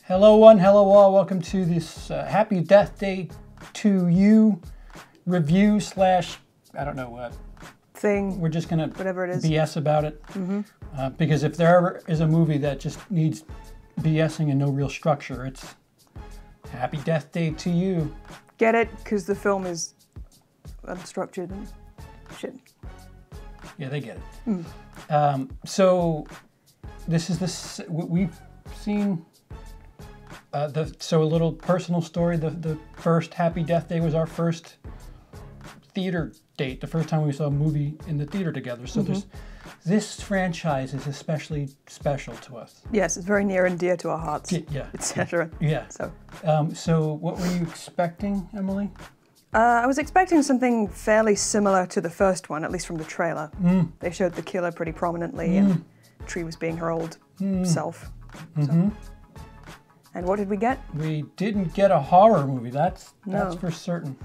Hello one, hello all. Welcome to this Happy Death Day to You review slash, I don't know what. Thing. We're just going to whatever it is. BS about it. Because if there ever is a movie that just needs BSing and no real structure, it's Happy Death Day to You. Get it? Because the film is unstructured and shit. Yeah, they get it. So this is we've seen so a little personal story. The first Happy Death Day was our first theater date, the first time we saw a movie in the theater together. So this franchise is especially special to us. Yes, it's very near and dear to our hearts. Yeah. Etc. Yeah. So what were you expecting, Emily? I was expecting something fairly similar to the first one, at least from the trailer. They showed the killer pretty prominently, and Tree was being her old self. So. And what did we get? We didn't get a horror movie. That's for certain.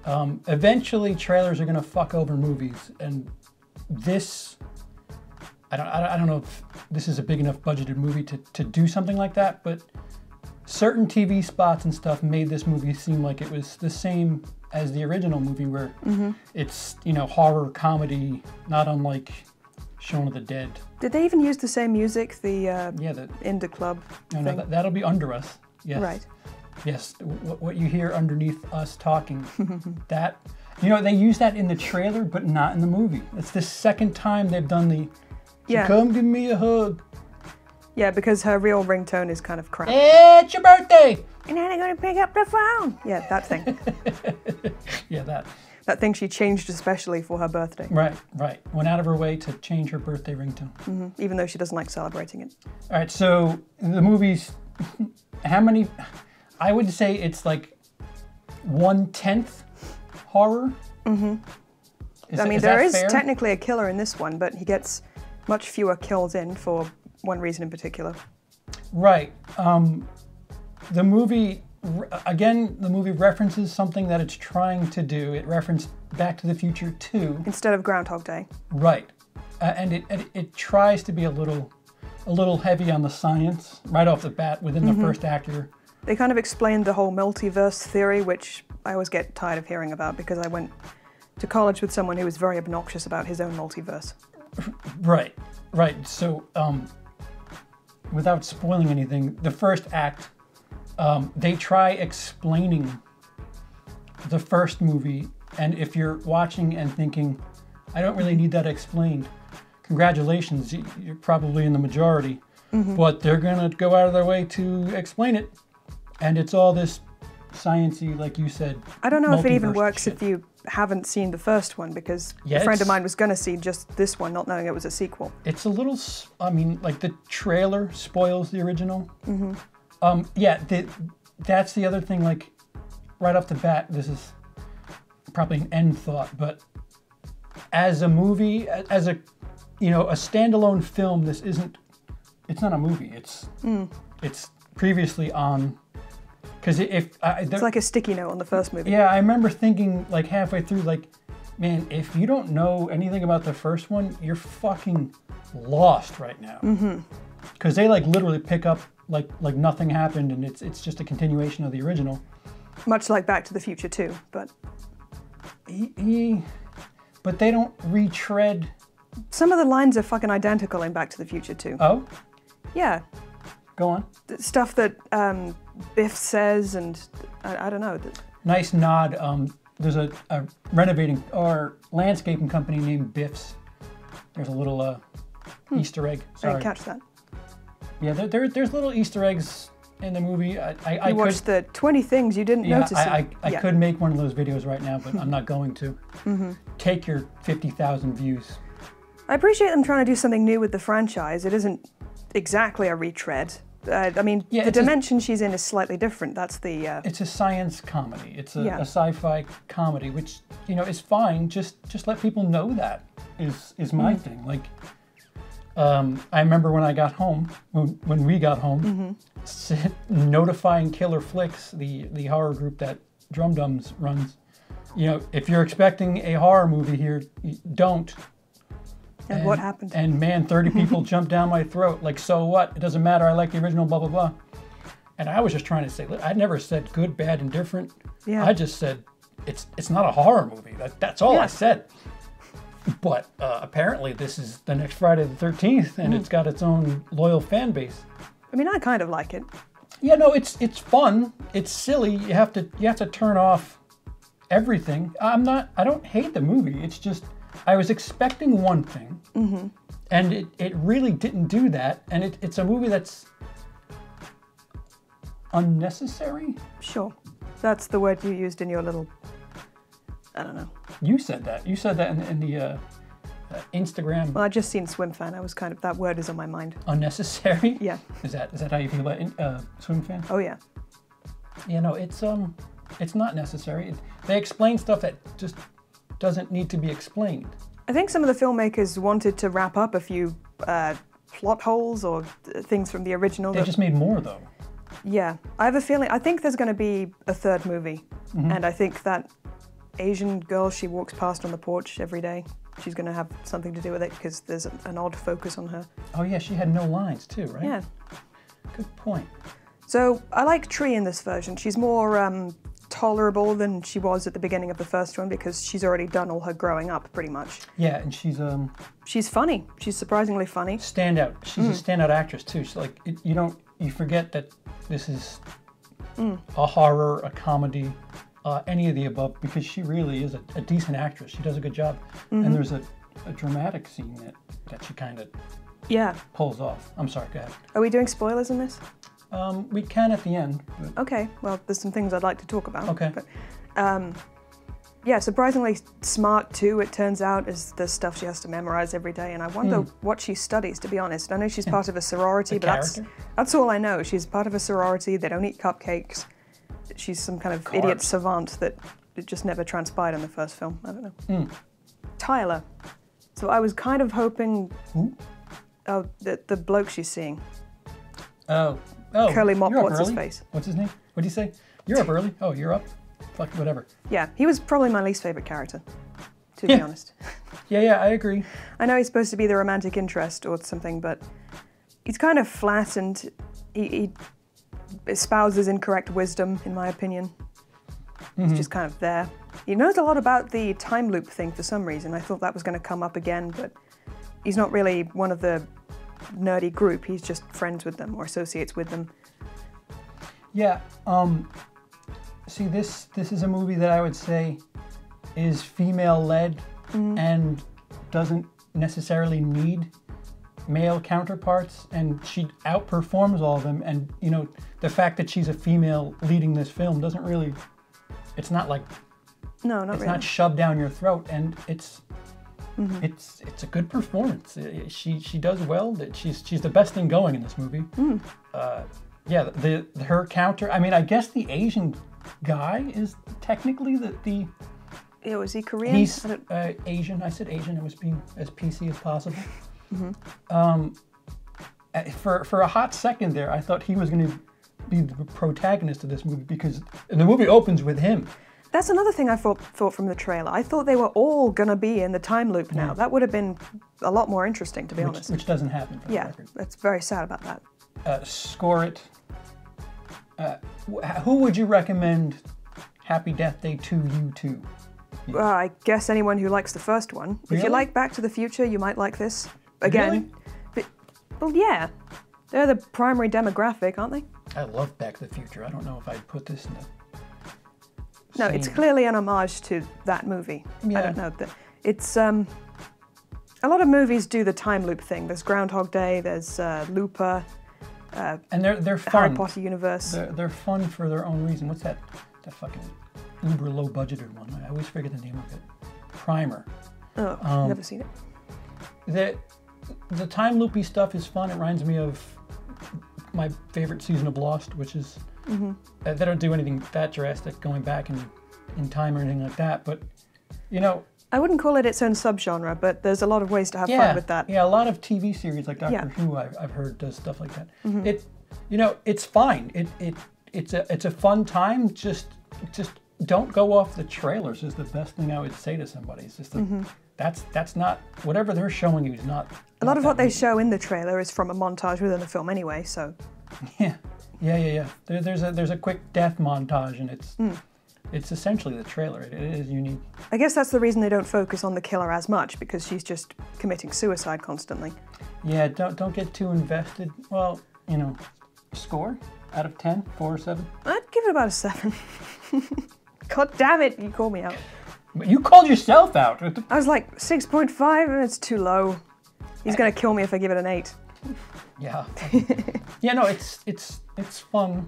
Eventually, trailers are going to fuck over movies, and this, I don't know if this is a big enough budgeted movie to do something like that, but certain TV spots and stuff made this movie seem like it was the same as the original movie, where it's, horror comedy, not unlike Shaun of the Dead. Did they even use the same music, the Indie Club thing? No, that'll be Under Us. Yes. Right. Yes, what you hear underneath us talking, that, they use that in the trailer, but not in the movie. It's the second time they've done the, come give me a hug. Yeah, because her real ringtone is kind of crap. It's your birthday! And then I'm going to pick up the phone. Yeah, that thing. Yeah, that. That thing she changed especially for her birthday. Right. Went out of her way to change her birthday ringtone. Even though she doesn't like celebrating it. All right, so the movie's, how many, I would say it's like 1/10 horror. There is technically a killer in this one, but he gets much fewer kills in for one reason in particular. Right. The movie references something that it's trying to do. It referenced Back to the Future 2. Instead of Groundhog Day. Right. And it tries to be a little heavy on the science right off the bat within the first act. They kind of explained the whole multiverse theory, which I always get tired of hearing about because I went to college with someone who was very obnoxious about his own multiverse. Right. So, without spoiling anything, the first act, they try explaining the first movie, and if you're watching and thinking, I don't really need that explained, congratulations, you're probably in the majority, but they're going to go out of their way to explain it, and it's all this science-y, like you said. I don't know if it even works if you haven't seen the first one, because a friend of mine was going to see just this one, not knowing it was a sequel. It's a little, like the trailer spoils the original. That's the other thing, like, right off the bat, this is probably an end thought, but as a movie, as a standalone film, it's not a movie, it's previously on, because it's like a sticky note on the first movie. Yeah, I remember thinking, like, halfway through, like, man, if you don't know anything about the first one, you're fucking lost right now. Because they, like, literally pick up like nothing happened, and it's just a continuation of the original. Much like Back to the Future 2, but... But they don't retread... Some of the lines are fucking identical in Back to the Future 2. Oh? Yeah. Go on. The stuff that Biff says, and I don't know. Nice nod. There's a renovating or landscaping company named Biff's. There's a little Easter egg. Sorry. I didn't catch that. Yeah, there's little Easter eggs in the movie. I watched the 20 things you didn't notice. I could make one of those videos right now, but I'm not going to. Take your 50,000 views. I appreciate them trying to do something new with the franchise. It isn't exactly a retread. The dimension she's in is slightly different. That's the... It's a science comedy. It's a sci-fi comedy, which, is fine. Just let people know that is my thing. Like... I remember when I got home, when we got home, notifying Killer Flicks, the horror group that Drum Dums runs, if you're expecting a horror movie here, don't. And what happened? And man, 30 people jumped down my throat. Like, so what? It doesn't matter. I like the original, blah, blah, blah. And I was just trying to say, I never said good, bad, indifferent. Yeah. I just said it's not a horror movie. That's all I said. But apparently this is the next Friday the 13th, and it's got its own loyal fan base. I mean, I kind of like it. Yeah, no, it's fun. It's silly. You have to turn off everything. I don't hate the movie. It's just I was expecting one thing, and it really didn't do that. And it's a movie that's unnecessary. Sure, that's the word you used in your little. I don't know. You said that. You said that in the Instagram. Well, I'd just seen Swim Fan. I was kind of, that word is on my mind. Unnecessary. Yeah. Is that how you feel about Swim Fan? Oh yeah. You know, it's not necessary. They explain stuff that just doesn't need to be explained. I think some of the filmmakers wanted to wrap up a few plot holes or things from the original. They just made more though. Yeah, I have a feeling. I think there's going to be a third movie, and I think that Asian girl she walks past on the porch every day, she's going to have something to do with it because there's an odd focus on her. Oh yeah, she had no lines too, right? Yeah. Good point. So I like Tree in this version. She's more tolerable than she was at the beginning of the first one because she's already done all her growing up pretty much. Yeah, and she's funny. She's surprisingly funny. Standout. She's a standout actress too. She's like you forget that this is a horror, a comedy, any of the above, because she really is a decent actress. She does a good job. And there's a dramatic scene that she kind of pulls off. I'm sorry, go ahead. Are we doing spoilers in this? We can at the end. But... Okay, well, there's some things I'd like to talk about. Okay. But, yeah, surprisingly smart too, it turns out, is the stuff she has to memorize every day. And I wonder what she studies, to be honest. I know she's part of a sorority, but that's all I know. She's part of a sorority, they don't eat cupcakes. She's some kind of idiot savant that it just never transpired in the first film. I don't know. Tyler. So I was kind of hoping... Oh, the bloke she's seeing. Oh. Curly Mop, what's his face? What's his name? What did he say? You're up early? Oh, you're up? Fuck, whatever. Yeah, he was probably my least favorite character, to be honest. Yeah, I agree. I know he's supposed to be the romantic interest or something, but he's kind of flat and he espouses incorrect wisdom, in my opinion. He's just kind of there. He knows a lot about the time loop thing for some reason. I thought that was going to come up again, but he's not really one of the nerdy group. He's just friends with them or associates with them. Yeah, see, this is a movie that I would say is female-led and doesn't necessarily need male counterparts, and she outperforms all of them. And you know, the fact that she's a female leading this film doesn't really, it's not like, no, not really. It's not shoved down your throat, and it's a good performance. She does well. That she's the best thing going in this movie. Yeah, her counter. I mean, I guess the Asian guy is technically the. Yeah, was he Korean? He's Asian. I said Asian. I was being as PC as possible. For a hot second there, I thought he was going to be the protagonist of this movie because the movie opens with him. That's another thing I thought from the trailer. I thought they were all going to be in the time loop now. That would have been a lot more interesting, to be honest. Which doesn't happen, for the record. That's very sad about that. Score it. Who would you recommend Happy Death Day to you to? Well, I guess anyone who likes the first one. Really? If you like Back to the Future, you might like this. Again. Really? But, well, yeah. They're the primary demographic, aren't they? I love Back to the Future. I don't know if I'd put this in the... No, it's clearly an homage to that movie. Yeah. I don't know. It's a lot of movies do the time loop thing. There's Groundhog Day. There's Looper. And they're fun. Harry Potter universe. They're fun for their own reason. What's that fucking uber low budgeted one? I always forget the name of it. Primer. Oh, never seen it. The time loopy stuff is fun. It reminds me of my favorite season of Lost, which is. They don't do anything that drastic, going back in time or anything like that. But, you know... I wouldn't call it its own subgenre, but there's a lot of ways to have fun with that. Yeah, a lot of TV series like Doctor Who, I've heard, does stuff like that. It's fine. It's a fun time. Just don't go off the trailers is the best thing I would say to somebody. It's just that's not... Whatever they're showing you is not... A lot of what they show in the trailer is from a montage within the film anyway, so... Yeah. Yeah. There's a quick death montage, and it's essentially the trailer. It is unique. I guess that's the reason they don't focus on the killer as much, because she's just committing suicide constantly. Yeah, don't get too invested. Well, you know, score out of 10, 4 or 7. I'd give it about a 7. God damn it, you called me out. But you called yourself out. I was like 6.5, and it's too low. He's gonna kill me if I give it an 8. Yeah. Yeah, no, it's fun.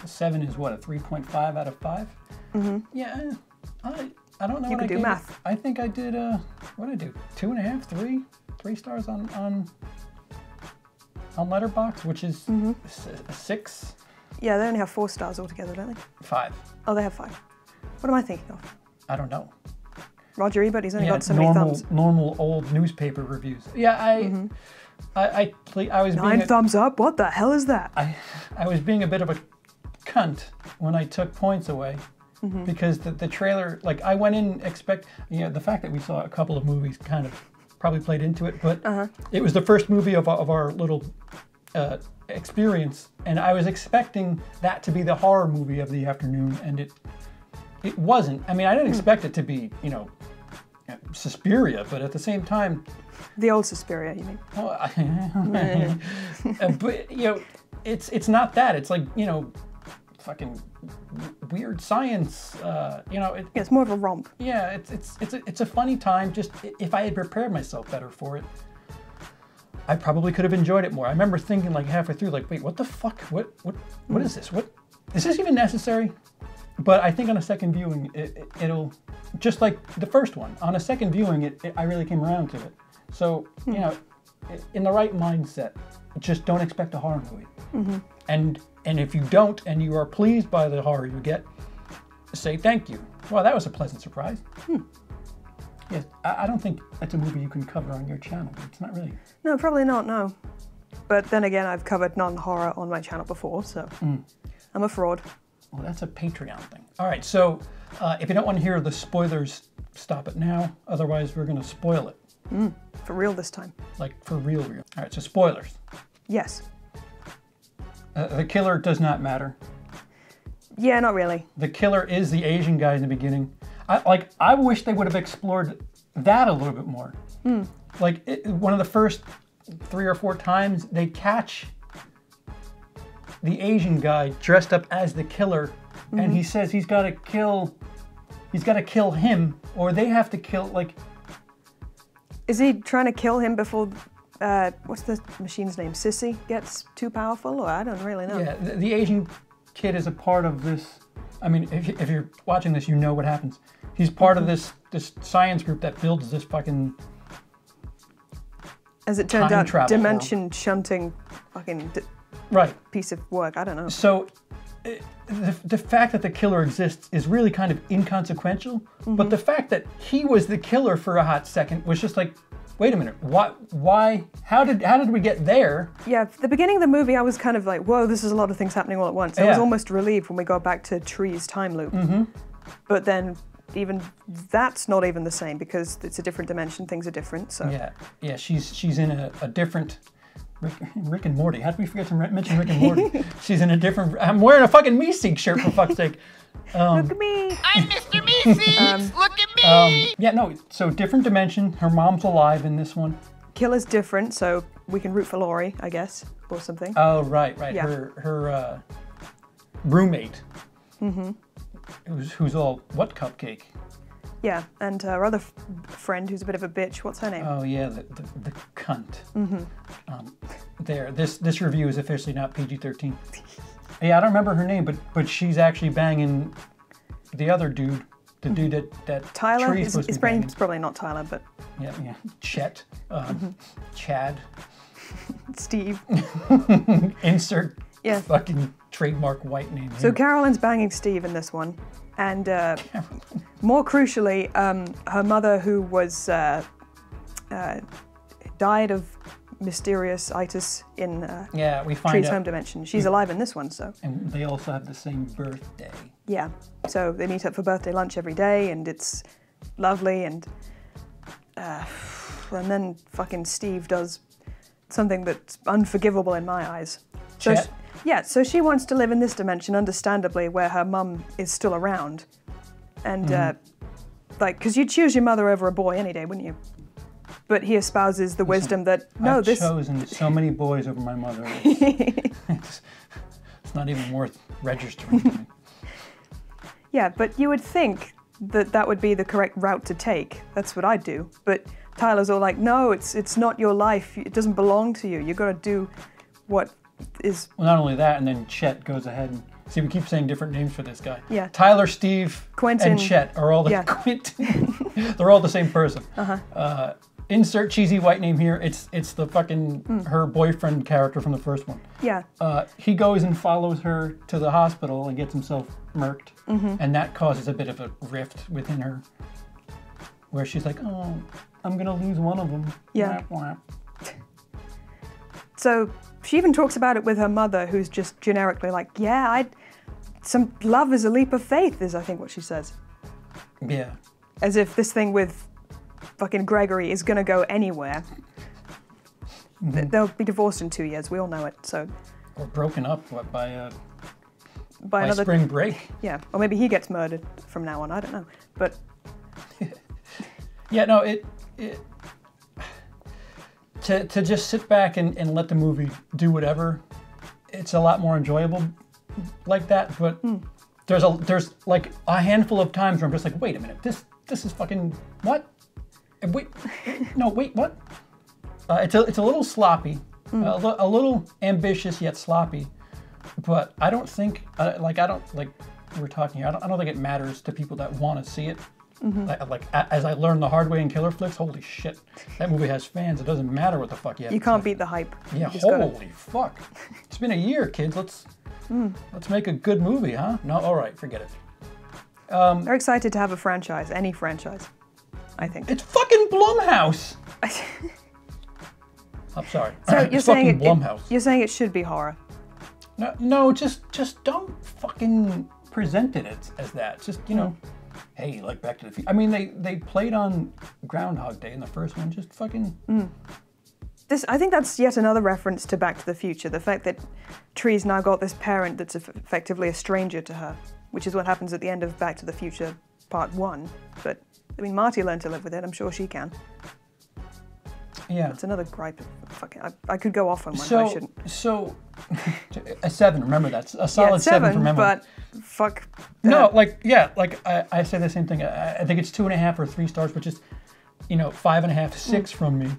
7 is what, a 3.5 out of 5? Mm-hmm. Yeah, I don't know. You what can do math. I think I did. What did I do? 2.5, 3 stars on Letterboxd, which is a 6. Yeah, they only have 4 stars altogether, don't they? 5. Oh, they have 5. What am I thinking of? I don't know. Roger Ebert, he's only got so many thumbs. Normal old newspaper reviews. Yeah, I was 9 thumbs up? What the hell is that? I was being a bit of a cunt when I took points away, because the trailer, like, I went in the fact that we saw a couple of movies kind of probably played into it, but it was the first movie of our little experience, and I was expecting that to be the horror movie of the afternoon, and it wasn't. I mean, I didn't expect it to be, you know, Suspiria, but at the same time... The old Suspiria, you mean? Well, but, you know, it's not that. It's like, you know, fucking weird science, you know. It's more of a romp. Yeah, it's a funny time. Just, if I had prepared myself better for it, I probably could have enjoyed it more. I remember thinking, like, halfway through, like, wait, what the fuck? What is this? Is this even necessary? But I think on a second viewing, it'll, just like the first one, on a second viewing, I really came around to it. So, you know, in the right mindset, just don't expect a horror movie. And if you don't, and you are pleased by the horror you get, say thank you. Well, that was a pleasant surprise. Yes, I don't think that's a movie you can cover on your channel. It's not really. No, probably not, no. But then again, I've covered non-horror on my channel before, so I'm a fraud. Well, that's a Patreon thing. All right, so if you don't want to hear the spoilers, stop it now. Otherwise, we're going to spoil it. For real this time. Like, for real. All right, so spoilers. Yes. The killer does not matter. Yeah, not really. The killer is the Asian guy in the beginning. I wish they would have explored that a little bit more. Like, one of the first 3 or 4 times, they catch the Asian guy dressed up as the killer, and he says he's got to kill him, or they have to kill, like... Is he trying to kill him before, what's the machine's name, Sissy gets too powerful, or I don't really know. Yeah, the Asian kid is a part of this. I mean, if you're watching this, you know what happens. He's part of this science group that builds this fucking... As it turns out, dimension shunting fucking... piece of work. I don't know. So, the fact that the killer exists is really kind of inconsequential. But the fact that he was the killer for a hot second was just like, wait a minute, why? How did we get there? Yeah, at the beginning of the movie, I was kind of like, whoa, this is a lot of things happening all at once. I was almost relieved when we got back to Tree's time loop. But then even that's not even the same, because it's a different dimension. Things are different. So yeah, she's in a different. Rick and Morty. How did we forget to mention Rick and Morty? She's in a different... I'm wearing a fucking Meeseeks shirt, for fuck's sake. Look at me. I'm Mr. Meeseeks. Look at me. Yeah, no, so different dimension. Her mom's alive in this one. Killer's different, so we can root for Laurie, I guess, or something. Oh, right. Yeah. Her roommate. Who's all, what cupcake? Yeah, and her other friend who's a bit of a bitch. What's her name? Oh yeah, the cunt. This review is officially not PG-13. Yeah, I don't remember her name, but she's actually banging the other dude, the dude that Tyler. Tree's supposed to be banging. It's probably not Tyler, but yeah, Chet, Chad, Steve. Insert fucking trademark white name. So Carolyn's banging Steve in this one. And more crucially, her mother, who was died of mysterious itis in we find Tree's home dimension. She's alive in this one, so. And they also have the same birthday. Yeah, so they meet up for birthday lunch every day, and it's lovely. And then fucking Steve does something that's unforgivable in my eyes. So Yeah, so she wants to live in this dimension, understandably, where her mum is still around. And, like, because you'd choose your mother over a boy any day, wouldn't you? But he espouses the wisdom that, no, I've chosen so many boys over my mother. It's not even worth registering to me. Yeah, but you would think that that would be the correct route to take. That's what I'd do. But Tyler's all like, no, it's not your life. It doesn't belong to you. You've got to do what is... Well, not only that, and then Chet goes ahead and... See, we keep saying different names for this guy. Yeah. Tyler, Steve, Quentin, and Chet are all the... yeah. Quentin. They're all the same person. Insert cheesy white name here. It's the fucking... her boyfriend character from the first one. Yeah. He goes and follows her to the hospital and gets himself murked. And that causes a bit of a rift within her. Where she's like, oh, I'm going to lose one of them. Yeah. Wah, wah. So she even talks about it with her mother, who's just generically like, yeah, some love is a leap of faith, is I think what she says. Yeah. As if this thing with fucking Gregory is going to go anywhere. They'll be divorced in 2 years, we all know it, so... Or broken up by another spring break. Yeah, or maybe he gets murdered from now on, I don't know. But... Yeah, no, to just sit back and let the movie do whatever, it's a lot more enjoyable like that. But there's like a handful of times where I'm just like, wait a minute, this is fucking what? Wait, no, wait, what? It's a little sloppy, a little ambitious yet sloppy. But I don't think we're talking here. I don't think it matters to people that want to see it. As I learned the hard way in Killer Flicks, holy shit, that movie has fans. It doesn't matter what the fuck you have. You can't beat the hype. Yeah, holy fuck. It's been a year, kids. Let's make a good movie, huh? No, all right, forget it. They're excited to have a franchise, any franchise, I think. It's fucking Blumhouse. I'm sorry. So it's you're saying Blumhouse. You're saying it should be horror. No, just don't fucking present it as that. Just, you know, hey, like Back to the Future. I mean, they played on Groundhog Day in the first one. Just fucking... I think that's yet another reference to Back to the Future. The fact that Tree's now got this parent that's effectively a stranger to her, which is what happens at the end of Back to the Future Part 1. But, I mean, Marty learned to live with it. I'm sure she can. Yeah. It's another gripe. Fucking, I could go off on one, but I shouldn't. So, a 7, remember that. A solid 7 from memory. But fuck. No, I say the same thing. I think it's 2.5 or 3 stars, which is, 5.5 to 6 from me.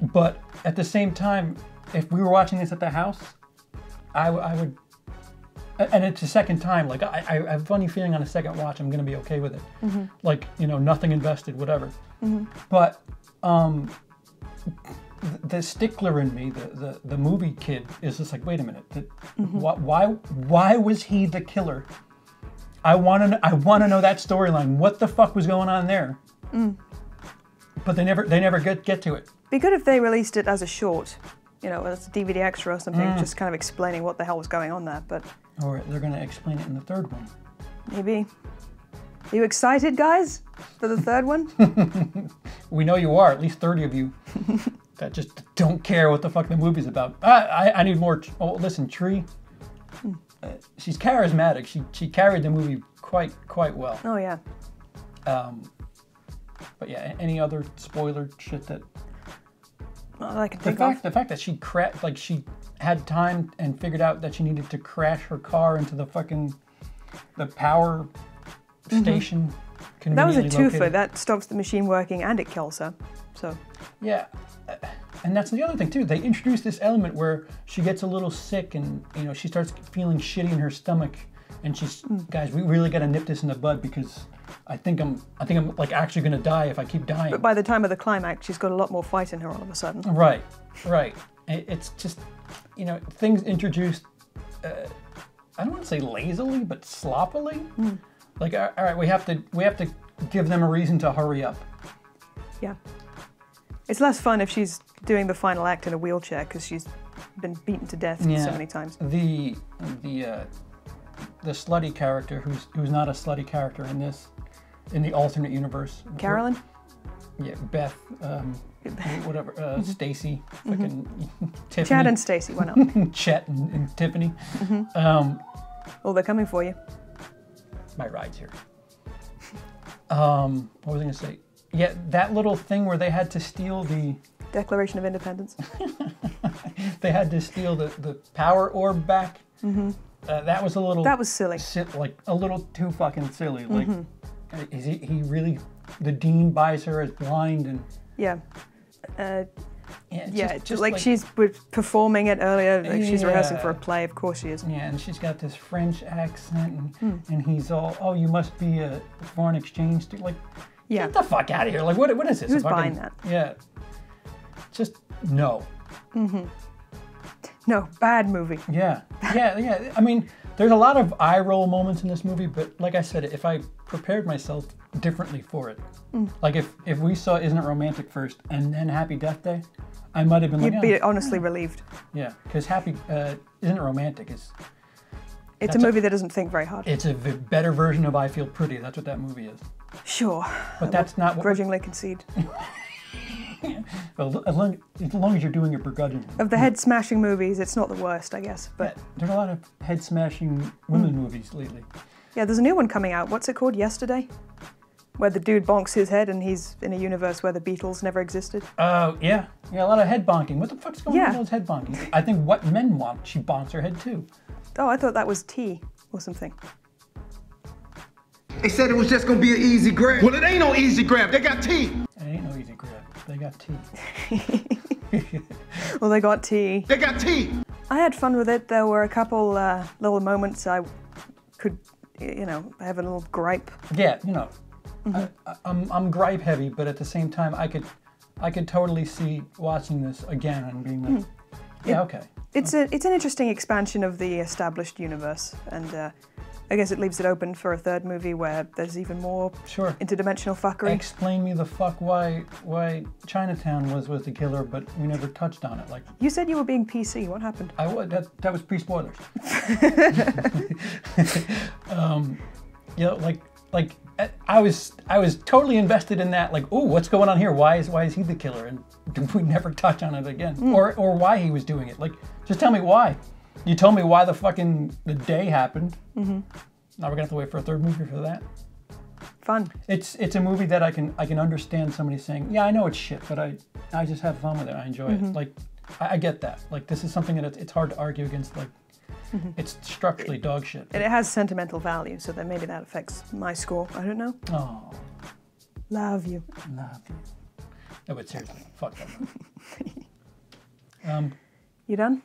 But at the same time, if we were watching this at the house, I would, and it's the second time, like I have a funny feeling on a second watch I'm going to be okay with it. Like, nothing invested, whatever. But, the stickler in me, the movie kid, is just like, wait a minute, why was he the killer? I want to know that storyline. What the fuck was going on there? But they never get to it. Be good if they released it as a short, as a DVD extra or something, just kind of explaining what the hell was going on there. But or they're going to explain it in the third one. Maybe. Are you excited, guys, for the third one? We know you are, at least 30 of you, that just don't care what the fuck the movie's about. I need more. Oh, listen, Tree, she's charismatic. She carried the movie quite well. Oh, yeah. But yeah, any other spoiler shit that... I can think of. The fact that she she had time and figured out that she needed to crash her car into the power station. That was a twofer. Located. That stops the machine working and it kills her. So. Yeah, and that's the other thing too. They introduced this element where she gets a little sick and she starts feeling shitty in her stomach, and she's guys, we really got to nip this in the bud because I think I'm like actually gonna die if I keep dying. But by the time of the climax, she's got a lot more fight in her all of a sudden. Right. It's just things introduced. I don't want to say lazily, but sloppily. Like, all right, we have to give them a reason to hurry up. Yeah. It's less fun if she's doing the final act in a wheelchair because she's been beaten to death so many times. The slutty character who's not a slutty character in the alternate universe. Carolyn? Yeah, Beth, whatever, Stacy, fucking Tiffany. Chad and Stacy, why not? Chet and Tiffany. Oh, they're coming for you. My ride's here. What was I going to say? Yeah, that little thing where they had to steal the... Declaration of Independence. They had to steal the power orb back. That was a little... That was silly. Like, a little too fucking silly. Like, is he really... The dean buys her as blind and... Yeah. Just like she's performing it earlier, like she's rehearsing for a play, of course she is. Yeah, and she's got this French accent, and he's all, oh, you must be a foreign exchange student. Like, get the fuck out of here. Like, what is this? Who's buying that? Yeah. Just, no. No, bad movie. Yeah. I mean, there's a lot of eye roll moments in this movie, but like I said, if I prepared myself differently for it, like if we saw Isn't It Romantic first and then Happy Death Day, I might have been like, you'd be honestly relieved. Yeah, because Isn't It Romantic is... It's a movie that doesn't think very hard. It's a better version of I Feel Pretty. That's what that movie is. Sure. But that's not what... Grudgingly concede. Well, as long as you're doing it begrudgingly. Of the head-smashing movies, it's not the worst, I guess. But yeah, there's a lot of head-smashing women movies lately. Yeah, there's a new one coming out. What's it called? Yesterday? Where the dude bonks his head and he's in a universe where the Beatles never existed. Oh, yeah. Yeah, a lot of head bonking. What the fuck's going on with those head bonking? I think What Men Want, she bonks her head too. Oh, I thought that was tea or something. They said it was just gonna be an easy grab. Well, it ain't no easy grab. They got tea. It ain't no easy grab. They got tea. Well, they got tea. They got tea. I had fun with it. There were a couple little moments I could, have a little gripe. Yeah, I'm gripe heavy, but at the same time, I could totally see watching this again and being like, yeah, okay. It's an interesting expansion of the established universe, and I guess it leaves it open for a third movie where there's even more interdimensional fuckery. Explain me the fuck why Chinatown was the killer, but we never touched on it. Like, you said you were being PC. What happened? I was. That was pre-spoilers. I was totally invested in that. Like, ooh, what's going on here? Why is he the killer? And we never touch on it again, or why he was doing it. Like, just tell me why. You told me why the day happened. Now we're gonna have to wait for a third movie for that. Fun. It's a movie that I can understand somebody saying, yeah, I know it's shit, but I just have fun with it. I enjoy it. Like, I get that. Like, this is something that it's hard to argue against. Like, it's structurally dog shit. And it has sentimental value, so then maybe that affects my score. I don't know. Oh. Love you. Love you. No, but seriously, fuck that movie. You done?